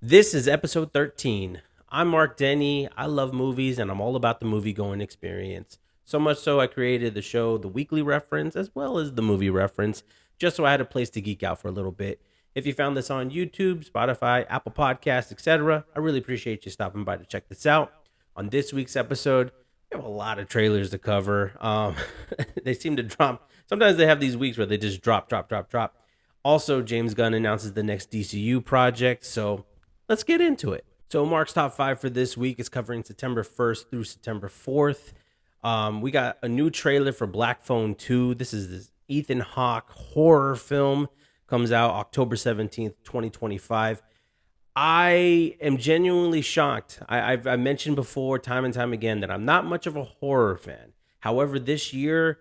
This is episode 13. I'm Mark Denny. I love movies and I'm all about the movie going experience. So much so I created the show The Weekly Reference as well as The Movie Reference, just so I had a place to geek out for a little bit. If you found this on YouTube, Spotify, Apple Podcasts, etc., I really appreciate you stopping by to check this out. On this week's episode, we have a lot of trailers to cover. They seem to drop. Sometimes they have these weeks where they just drop. Also, James Gunn announces the next DCU project, so let's get into it. So Mark's top five for this week is covering September 1st through September 4th. We got a new trailer for Black Phone 2. This is this Ethan Hawke horror film. Comes out October 17th, 2025. I am genuinely shocked. I've mentioned before, time and time again, that I'm not much of a horror fan. However, this year,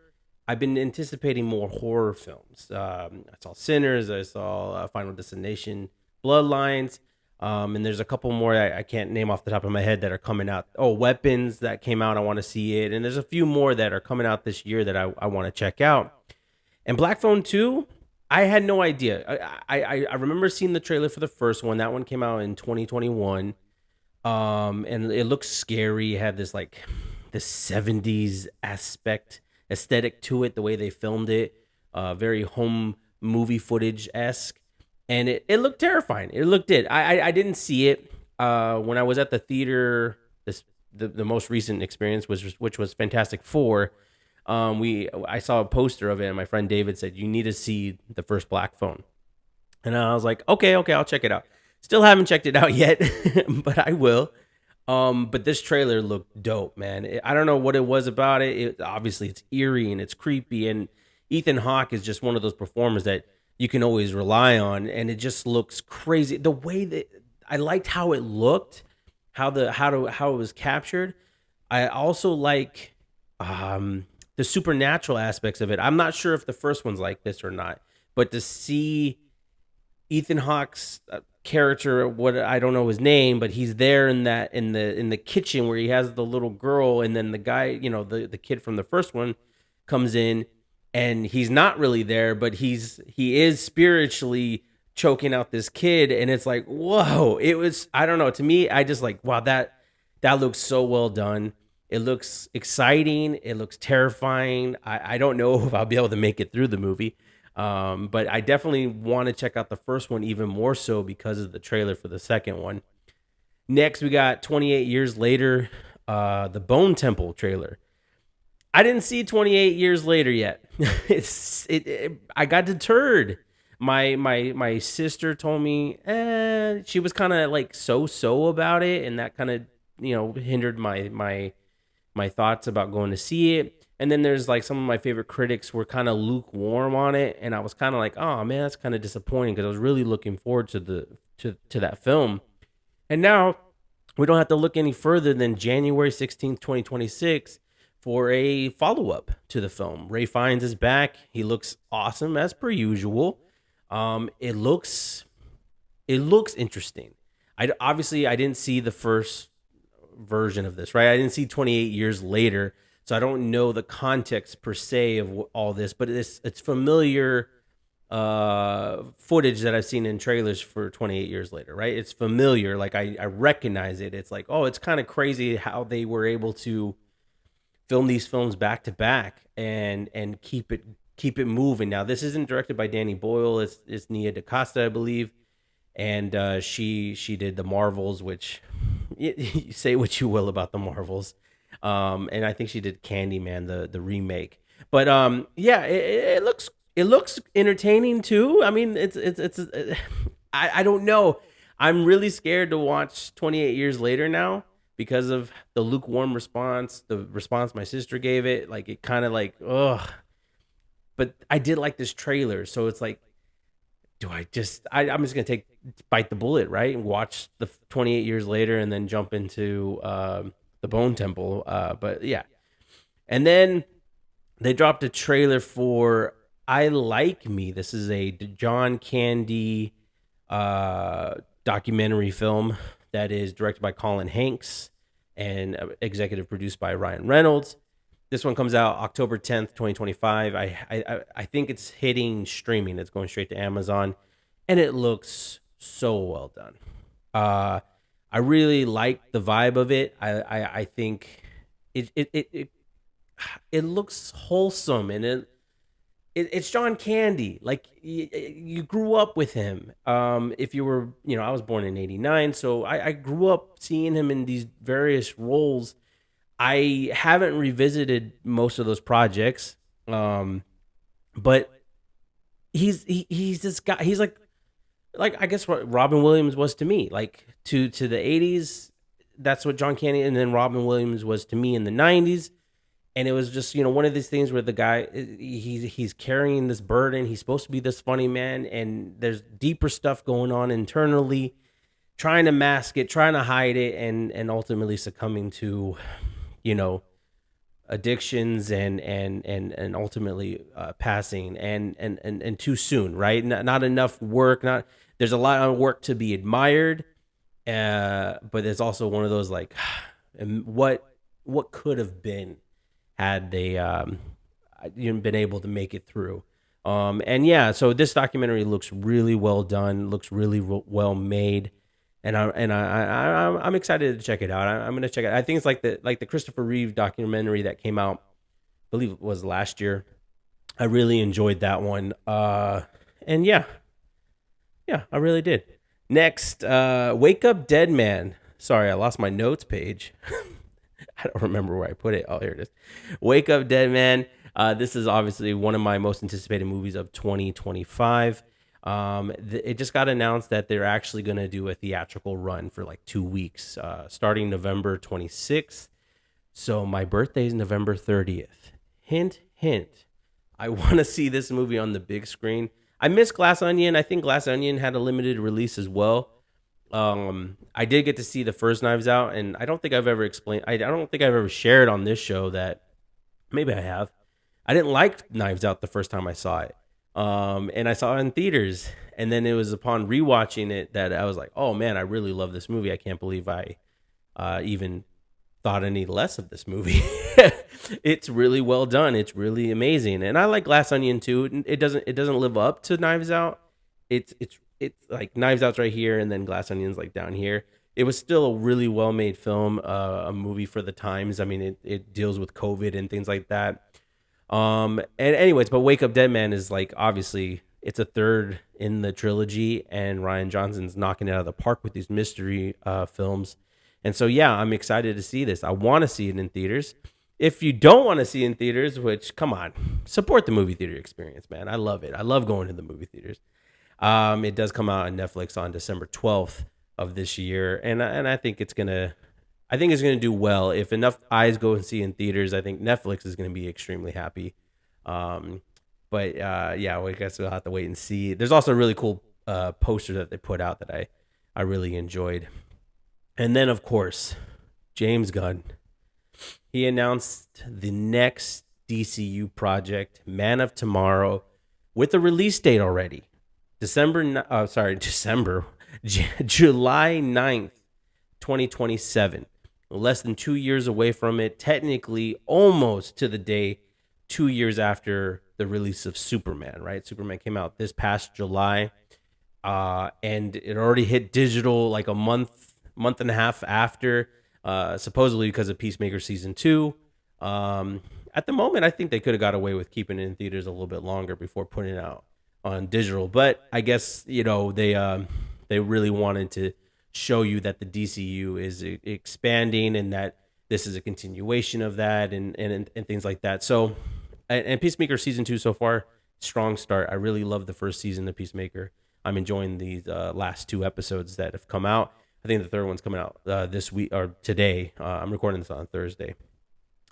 I've been anticipating more horror films. I saw Sinners. I saw Final Destination, Bloodlines. And there's a couple more I can't name off the top of my head that are coming out. Oh, Weapons that came out. I want to see it. And there's a few more that are coming out this year that I want to check out. And Black Phone 2, I had no idea. I remember seeing the trailer for the first one. That one came out in 2021. And it looks scary. It had this like the 70s aesthetic to it, the way they filmed it. Very home movie footage esque. And it looked terrifying. It looked it. I didn't see it when I was at the theater. The most recent experience which was Fantastic Four. I saw a poster of it, and my friend David said you need to see the first Black Phone, and I was like, okay, I'll check it out. Still haven't checked it out yet, but I will. But this trailer looked dope, man. I don't know what it was about it. Obviously, it's eerie and it's creepy, and Ethan Hawke is just one of those performers that you can always rely on, and it just looks crazy. The way that I liked how it looked, how it was captured. I also like the supernatural aspects of it. I'm not sure if the first one's like this or not, but to see Ethan Hawke's character, what I don't know his name, but he's there in the kitchen where he has the little girl, and then the guy, the kid from the first one comes in, and he's not really there, but he is spiritually choking out this kid, and it's like, whoa! It was, I don't know. To me, I just like, wow, that looks so well done. It looks exciting. It looks terrifying. I don't know if I'll be able to make it through the movie, but I definitely want to check out the first one even more so because of the trailer for the second one. Next, we got 28 Years Later, the Bone Temple trailer. I didn't see 28 Years Later yet. I got deterred. My sister told me, she was kind of like so about it, and that kind of hindered my thoughts about going to see it. And then there's like some of my favorite critics were kind of lukewarm on it, and I was kind of like, oh man, that's kind of disappointing because I was really looking forward to that film. And now we don't have to look any further than January 16th, 2026 for a follow-up to the film. Ray Fiennes is back. He looks awesome as per usual. It looks interesting. I didn't see the first version of this, right? I didn't see 28 Years Later, so I don't know the context per se of all this, but it's familiar footage that I've seen in trailers for 28 Years Later, right? It's familiar, like I recognize it. It's like, oh, it's kind of crazy how they were able to film these films back to back and keep it moving. Now, this isn't directed by Danny Boyle. It's Nia DaCosta, I believe, and she did the Marvels, which you say what you will about the Marvels, and I think she did Candyman, the remake. But yeah, it looks entertaining too. I mean, I don't know. I'm really scared to watch 28 Years Later now because of the lukewarm response, the response my sister gave it. Like, it kind of like, ugh. But I did like this trailer, so it's like, I'm just gonna bite the bullet, right, and watch the 28 Years Later, and then jump into the Bone Temple. But yeah, and then they dropped a trailer for I Like Me. This is a John Candy documentary film that is directed by Colin Hanks and executive produced by Ryan Reynolds. This one comes out October 10th, 2025. I think it's hitting streaming. It's going straight to Amazon, and it looks so well done. Uh, I really like the vibe of it. I think it it looks wholesome, and it's John Candy. Like you grew up with him. If you were, I was born in '89, so I grew up seeing him in these various roles. I haven't revisited most of those projects, but he's this guy. He's like I guess what Robin Williams was to me, like to the '80s. That's what John Candy, and then Robin Williams was to me in the '90s. And it was just one of these things where the guy he's carrying this burden. He's supposed to be this funny man, and there's deeper stuff going on internally, trying to mask it, trying to hide it, and ultimately succumbing to you know addictions and ultimately passing and too soon, right? Not enough work. Not There's a lot of work to be admired, but there's also one of those like, and what could have been had they been able to make it through. And yeah, so this documentary looks really well done, looks really well made, and I'm excited to check it out. I'm gonna check it. I think it's like the Christopher Reeve documentary that came out, I believe it was last year. I really enjoyed that one. And yeah, I really did. Next, Wake Up Dead Man. Sorry, I lost my notes page. I don't remember where I put it. Oh, here it is. Wake Up Dead Man. This is obviously one of my most anticipated movies of 2025. It just got announced that they're actually going to do a theatrical run for like 2 weeks, starting November 26th. So my birthday is November 30th. Hint, hint. I want to see this movie on the big screen. I miss Glass Onion. I think Glass Onion had a limited release as well. I did get to see the first Knives Out, and I don't think I've ever explained. I don't think I've ever shared on this show that maybe I have. I didn't like Knives Out the first time I saw it, and I saw it in theaters, and then it was upon rewatching it that I was like, "Oh man, I really love this movie. I can't believe I even thought any less of this movie." It's really well done. It's really amazing, and I like Glass Onion too. It doesn't live up to Knives Out. It's like Knives Out's right here, and then Glass Onion's like down here. It was still a really well made film, a movie for the times. I mean, it deals with COVID and things like that. And anyways, but Wake Up Dead Man is like obviously it's a third in the trilogy, and Ryan Johnson's knocking it out of the park with these mystery films. And so yeah, I'm excited to see this. I want to see it in theaters. If you don't want to see it in theaters, which come on, support the movie theater experience, man. I love it. I love going to the movie theaters. It does come out on Netflix on December 12th of this year, and I think it's gonna do well. If enough eyes go and see in theaters, I think Netflix is gonna be extremely happy. Um, but yeah, well, I guess we'll have to wait and see. There's also a really cool poster that they put out that I really enjoyed, and then of course James Gunn. He announced the next DCU project, Man of Tomorrow, with a release date already. December, July 9th, 2027. Less than 2 years away from it, technically almost to the day 2 years after the release of Superman, right? Superman came out this past July, and it already hit digital like a month and a half after, supposedly because of Peacemaker season 2. At the moment, I think they could have got away with keeping it in theaters a little bit longer before putting it out on digital, but I guess they really wanted to show you that the DCU is expanding and that this is a continuation of that and things like that. So, and Peacemaker season 2 so far, strong start. I really love the first season of Peacemaker. I'm enjoying these last 2 episodes that have come out. I think the third one's coming out this week or today. I'm recording this on Thursday,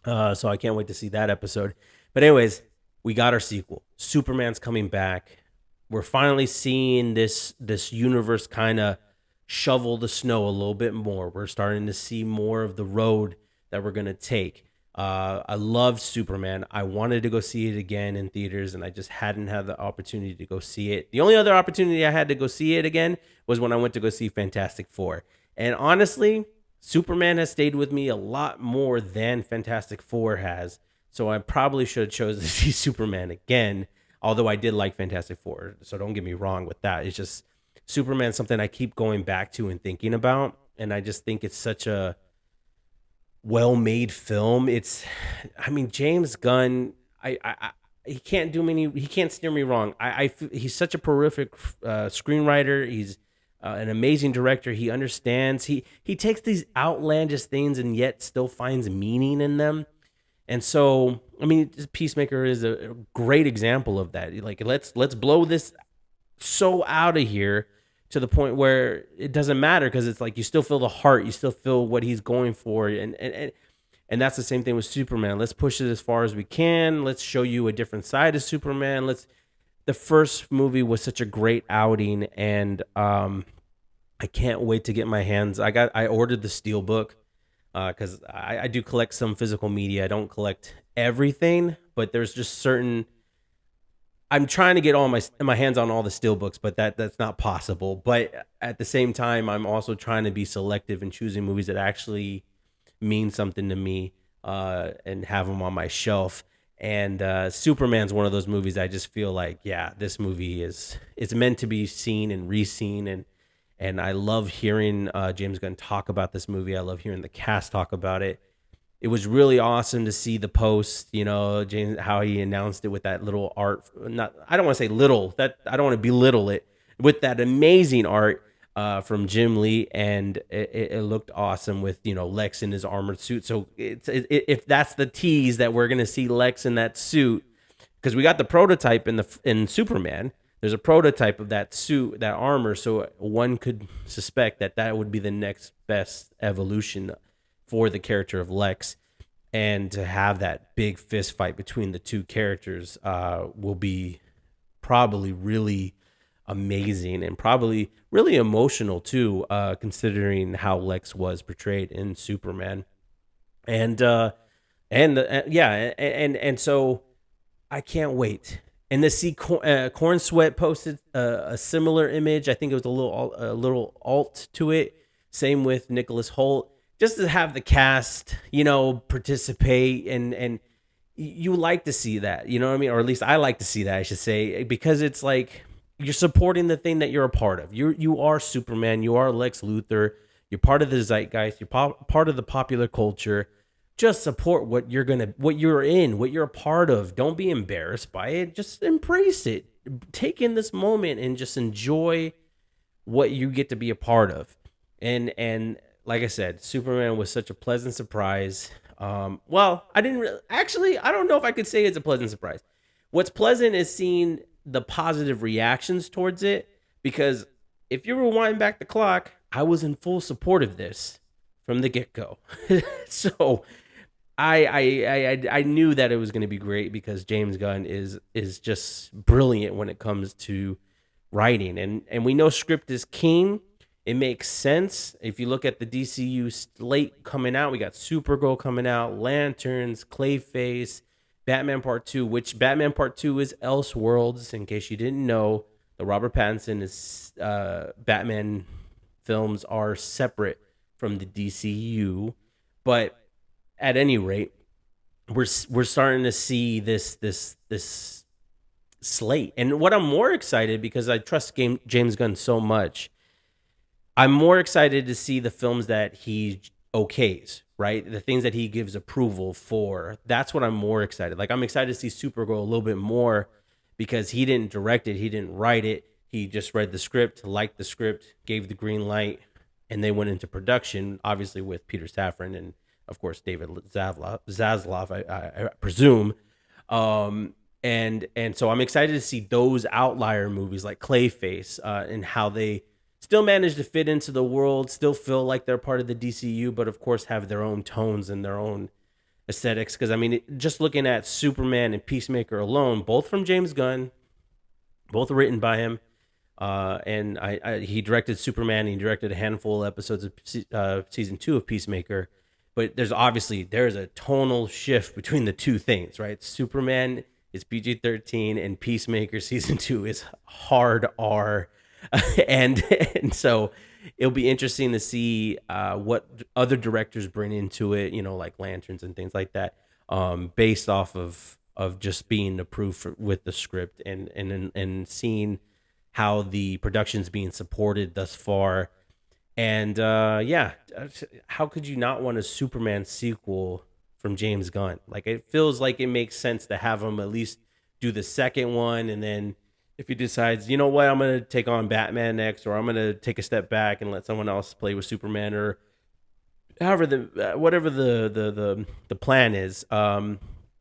so I can't wait to see that episode. But anyways, we got our sequel. Superman's coming back. We're finally seeing this universe kind of shovel the snow a little bit more. We're starting to see more of the road that we're going to take. I loved Superman. I wanted to go see it again in theaters, and I just hadn't had the opportunity to go see it. The only other opportunity I had to go see it again was when I went to go see Fantastic Four. And honestly, Superman has stayed with me a lot more than Fantastic Four has. So I probably should have chosen to see Superman again, although I did like Fantastic Four. So don't get me wrong with that. It's just Superman's something I keep going back to and thinking about, and I just think it's such a well-made film. I mean, James Gunn, he can't do many. He can't steer me wrong. He's such a prolific screenwriter. He's an amazing director. He understands. He takes these outlandish things and yet still finds meaning in them. And so, I mean, Peacemaker is a great example of that. Like, let's blow this so out of here to the point where it doesn't matter, because it's like you still feel the heart, you still feel what he's going for, and that's the same thing with Superman. Let's push it as far as we can. Let's show you a different side of Superman. The first movie was such a great outing, and I can't wait to get my hands. I ordered the Steelbook because I do collect some physical media. I don't collect everything, but there's just certain. I'm trying to get all my hands on all the Steelbooks, but that's not possible. But at the same time, I'm also trying to be selective in choosing movies that actually mean something to me, and have them on my shelf. And Superman's one of those movies I just feel like, yeah, this movie it's meant to be seen and re-seen, and I love hearing James Gunn talk about this movie. I love hearing the cast talk about it. It was really awesome to see the post, James, how he announced it with that little art. Not, I don't want to say little, that I don't want to belittle it, with that amazing art from Jim Lee, and it looked awesome with Lex in his armored suit. So if that's the tease that we're gonna see Lex in that suit, because we got the prototype in Superman. There's a prototype of that suit, that armor, so one could suspect that would be the next best evolution for the character of Lex. And to have that big fist fight between the two characters will be probably really amazing, and probably really emotional too, considering how Lex was portrayed in Superman. And so I can't wait. And to see Corn Sweat posted a similar image. I think it was a little alt to it. Same with Nicholas Holt. Just to have the cast, participate, and you like to see that, you know what I mean? Or at least I like to see that, I should say, because it's like you're supporting the thing that you're a part of. You are Superman. You are Lex Luthor. You're part of the zeitgeist. You're part of the popular culture. Just support what you're in, what you're a part of. Don't be embarrassed by it. Just embrace it. Take in this moment and just enjoy what you get to be a part of. And like I said, Superman was such a pleasant surprise. Well, I didn't really, actually, I don't know if I could say it's a pleasant surprise. What's pleasant is seeing the positive reactions towards it, because if you rewind back the clock, I was in full support of this from the get-go. So I knew that it was going to be great, because James Gunn is just brilliant when it comes to writing, and we know script is king. It makes sense. If you look at the DCU slate coming out, we got Supergirl coming out, Lanterns, Clayface, Batman Part 2, which Batman Part 2 is Elseworlds, in case you didn't know. The Robert Pattinson is Batman films are separate from the DCU, but at any rate, we're starting to see this slate. And what I'm more excited, because I trust James Gunn so much, I'm more excited to see the films that he okays, right? The things that he gives approval for. That's what I'm more excited. Like, I'm excited to see Supergirl a little bit more, because he didn't direct it, he didn't write it. He just read the script, liked the script, gave the green light, and they went into production, obviously with Peter Safran and, of course, David Zaslav, I presume. And so I'm excited to see those outlier movies like Clayface, and how they still manage to fit into the world, still feel like they're part of the DCU, but of course have their own tones and their own aesthetics. Because, I mean, just looking at Superman and Peacemaker alone, both from James Gunn, both written by him, and he directed Superman, and he directed a handful of episodes of season 2 of Peacemaker. But there's a tonal shift between the two things, right? Superman is PG-13, and Peacemaker season 2 is hard R. and so it'll be interesting to see what other directors bring into it, like Lanterns and things like that, based off of just being approved with the script, and seeing how the production's being supported thus far. And yeah, how could you not want a Superman sequel from James Gunn? Like, it feels like it makes sense to have him at least do the second one, and then if he decides, you know what, I'm gonna take on Batman next, or I'm gonna take a step back and let someone else play with Superman, or however whatever the plan is.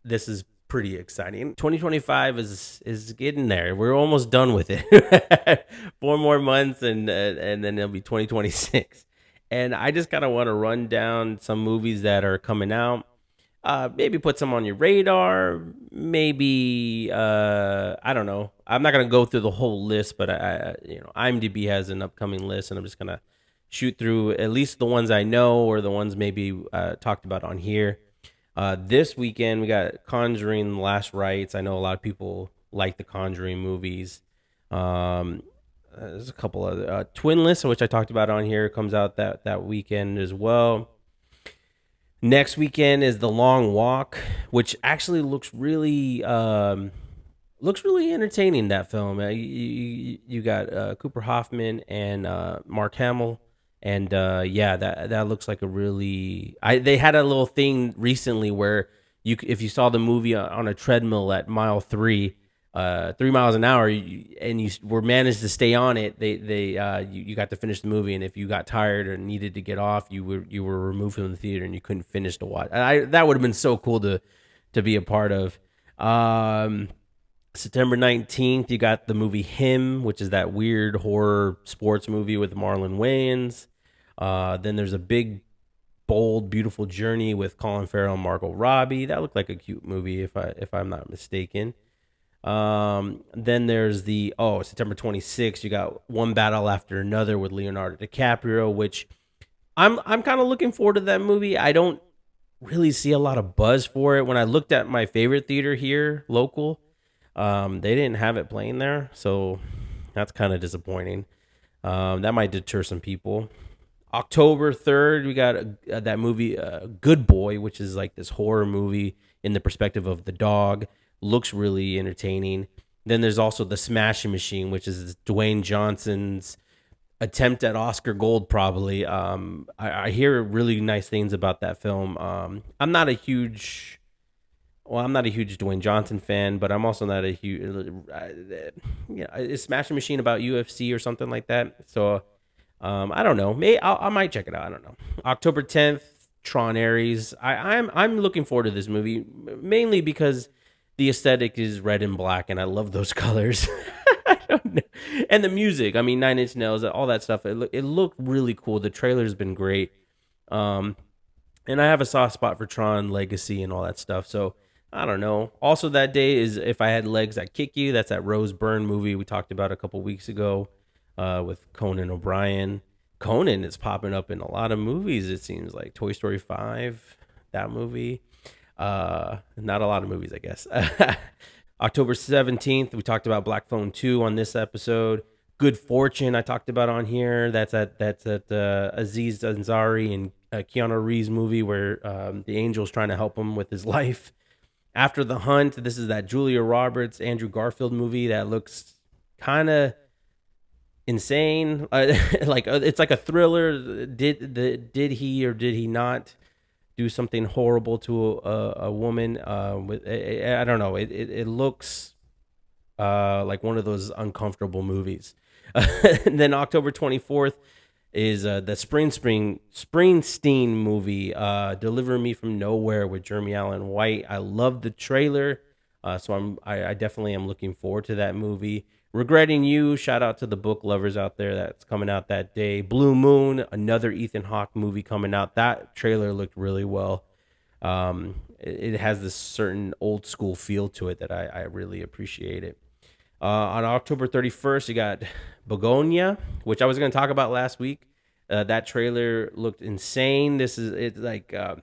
This is pretty exciting. 2025 is getting there. We're almost done with it. 4 more months, and then it'll be 2026. And I just kind of want to run down some movies that are coming out. Maybe put some on your radar. Maybe I don't know. I'm not gonna go through the whole list, but IMDb has an upcoming list, and I'm just gonna shoot through at least the ones I know, or the ones maybe talked about on here. This weekend we got Conjuring: The Last Rites. I know a lot of people like the Conjuring movies. Um, there's a couple of Twinless, which I talked about on here, comes out that weekend as well. Next weekend is The Long Walk, which actually looks really entertaining. That film, you got Cooper Hoffman and Mark Hamill, and yeah, that looks like a really. They had a little thing recently where if you saw the movie on a treadmill at mile three, 3 miles an hour, and you were managed to stay on it, you got to finish the movie, and if you got tired or needed to get off, you were removed from the theater and you couldn't finish the watch. That would have been so cool to be a part of. September 19th, you got the movie Him, which is that weird horror sports movie with Marlon Wayans. Then there's a big, bold, beautiful journey with Colin Farrell and Margot Robbie. That looked like a cute movie, if I'm not mistaken. Then there's the September 26th, you got One Battle After Another with Leonardo DiCaprio, which I'm kind of looking forward to that movie. I don't really see a lot of buzz for it. When I looked at my favorite theater here, local, they didn't have it playing there, so that's kind of disappointing. That might deter some people. October 3rd, we got that movie, Good Boy, which is like this horror movie in the perspective of the dog. Looks really entertaining. Then there's also The Smashing Machine, which is Dwayne Johnson's attempt at Oscar Gold, probably. I hear really nice things about that film. I'm not a huge Dwayne Johnson fan, but I'm also not a huge. Is Smashing Machine about UFC or something like that? So, I don't know. I might check it out. I don't know. October 10th, Tron Ares. I'm looking forward to this movie mainly because the aesthetic is red and black, and I love those colors. I don't know. And the music. I mean, Nine Inch Nails, all that stuff. It looked really cool. The trailer's been great. And I have a soft spot for Tron Legacy and all that stuff. So I don't know. Also, that day is If I Had Legs, I'd Kick You. That's that Rose Byrne movie we talked about a couple weeks ago with Conan O'Brien. Conan is popping up in a lot of movies, it seems like. Toy Story 5, that movie. Not a lot of movies, I guess. October 17th, we talked about Black Phone 2 on this episode. Good Fortune, I talked about on here. That's at Aziz Ansari and Keanu Reeves movie where the angel's trying to help him with his life. After the Hunt, this is that Julia Roberts, Andrew Garfield movie that looks kind of insane. It's like a thriller. Did he or did he not do something horrible to a woman? I don't know. It looks like one of those uncomfortable movies. And then October 24th is the Springsteen movie, Deliver Me From Nowhere with Jeremy Allen White. I love the trailer, so I definitely am looking forward to that movie. Regretting You, shout out to the book lovers out there, that's coming out that day. Blue Moon, another Ethan Hawke movie coming out. That trailer looked really well. It has this certain old school feel to it that I really appreciate it. On October 31st, you got Begonia, which I was going to talk about last week. That trailer looked insane. It's like a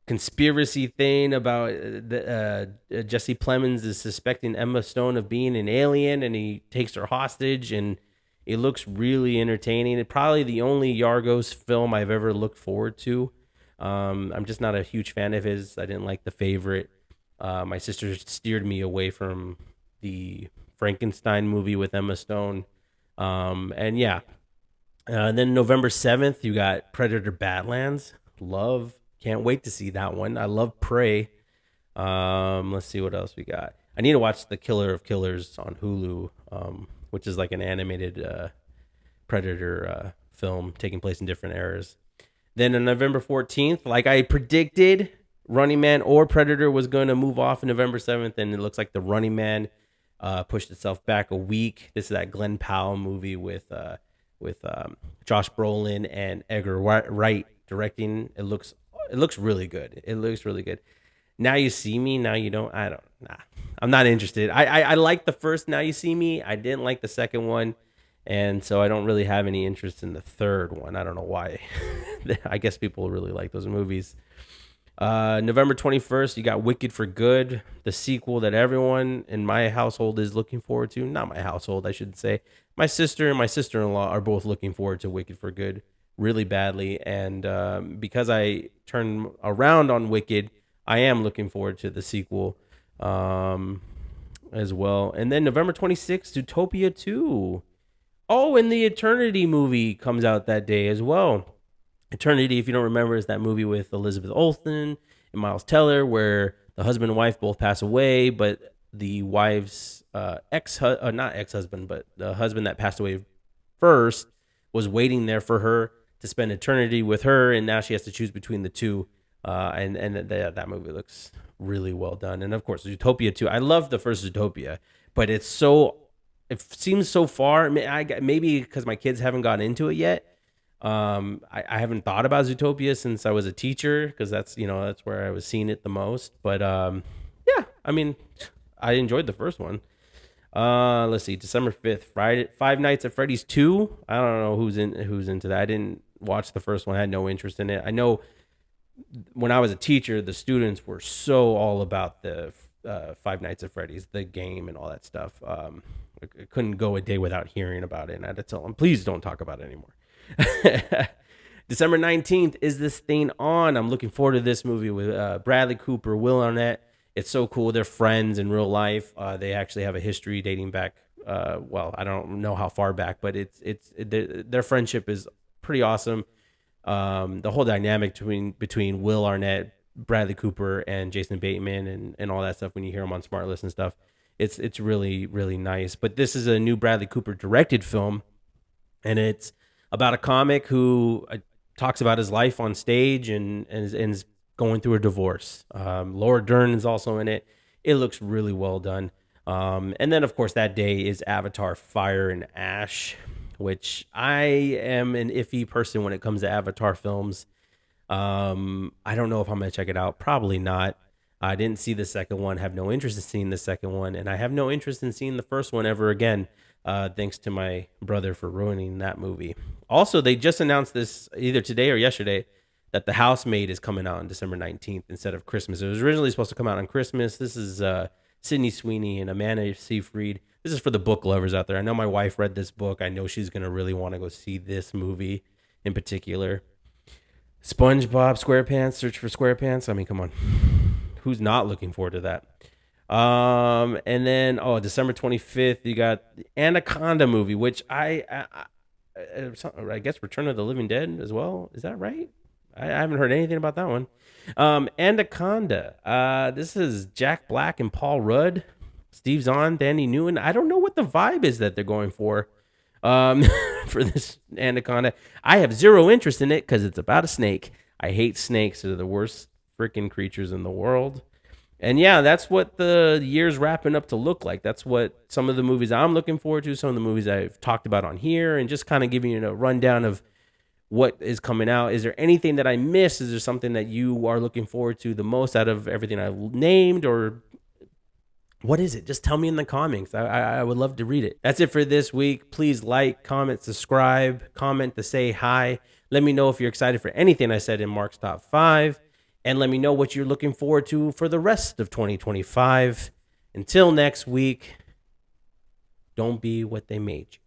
conspiracy thing about Jesse Plemons is suspecting Emma Stone of being an alien, and he takes her hostage, and it looks really entertaining. It's probably the only Yargos film I've ever looked forward to. I'm just not a huge fan of his. I didn't like The Favorite. My sister steered me away from the Frankenstein movie with Emma Stone. And yeah, then November 7th, you got Predator Badlands. Love, can't wait to see that one. I love Prey. Let's see what else we got. I need to watch The Killer of Killers on Hulu, which is like an animated Predator film taking place in different eras. Then on November 14th, like I predicted, Running Man or Predator was going to move off on November 7th, and it looks like the Running Man pushed itself back a week. This is that Glenn Powell movie with Josh Brolin and Edgar Wright directing. It looks really good. It looks really good. Now You See Me, Now You Don't. I don't. Nah, I'm not interested. I like the first Now You See Me. I didn't like the second one, and so I don't really have any interest in the third one. I don't know why. I guess people really like those movies. November 21st, you got Wicked for Good, the sequel that everyone in my household is looking forward to. Not my household, I should say. My sister and my sister-in-law are both looking forward to Wicked for Good really badly. And because I turned around on Wicked, I am looking forward to the sequel as well. And then November 26th, Zootopia 2. Oh, and the Eternity movie comes out that day as well. Eternity, if you don't remember, is that movie with Elizabeth Olsen and Miles Teller where the husband and wife both pass away, but the wife's not ex-husband, but the husband that passed away first was waiting there for her to spend eternity with her, and now she has to choose between the two. That movie looks really well done. And of course, Zootopia 2. I love the first Zootopia, but it seems so far. Maybe because my kids haven't gotten into it yet. I haven't thought about Zootopia since I was a teacher because that's where I was seeing it the most. But yeah, I mean, I enjoyed the first one. Let's see, December 5th, Friday, Five Nights at Freddy's 2. I don't know who's into that. I didn't watch the first one. I had no interest in it. I know when I was a teacher, the students were so all about the Five Nights at Freddy's, the game and all that stuff. I couldn't go a day without hearing about it, and I had to tell them, please don't talk about it anymore. December 19th, Is This Thing On? I'm looking forward to this movie with Bradley Cooper, Will Arnett. It's so cool. They're friends in real life. They actually have a history dating back. Well, I don't know how far back, but their friendship is pretty awesome. The whole dynamic between Will Arnett, Bradley Cooper, and Jason Bateman, and all that stuff. When you hear them on Smart List and stuff, it's really really nice. But this is a new Bradley Cooper directed film, and it's about a comic who talks about his life on stage and is going through a divorce. Laura Dern is also in it. It looks really well done. And then, of course, that day is Avatar Fire and Ash, which I am an iffy person when it comes to Avatar films. I don't know if I'm going to check it out. Probably not. I didn't see the second one, have no interest in seeing the second one, and I have no interest in seeing the first one ever again. Thanks to my brother for ruining that movie. Also, they just announced this either today or yesterday that The Housemaid is coming out on December 19th instead of Christmas. It was originally supposed to come out on Christmas. This is Sydney Sweeney and Amanda Seyfried. This is for the book lovers out there. I know my wife read this book. I know she's going to really want to go see this movie in particular. SpongeBob SquarePants, Search for SquarePants. I mean, come on. Who's not looking forward to that? And then December 25th, you got the Anaconda movie, which I guess Return of the Living Dead as well. Is that right? I haven't heard anything about that one. Anaconda. This is Jack Black and Paul Rudd, Steve Zahn, Danny Nguyen. I don't know what the vibe is that they're going for for this Anaconda. I have zero interest in it because it's about a snake. I hate snakes. They're the worst freaking creatures in the world. And yeah, that's what the year's wrapping up to look like. That's what some of the movies I'm looking forward to, some of the movies I've talked about on here, and just kind of giving you a rundown of what is coming out. Is there anything that I missed? Is there something that you are looking forward to the most out of everything I've named? Or what is it? Just tell me in the comments. I would love to read it. That's it for this week. Please like, comment, subscribe, comment to say hi. Let me know if you're excited for anything I said in Marc's Top 5. And let me know what you're looking forward to for the rest of 2025. Until next week, don't be what they made you.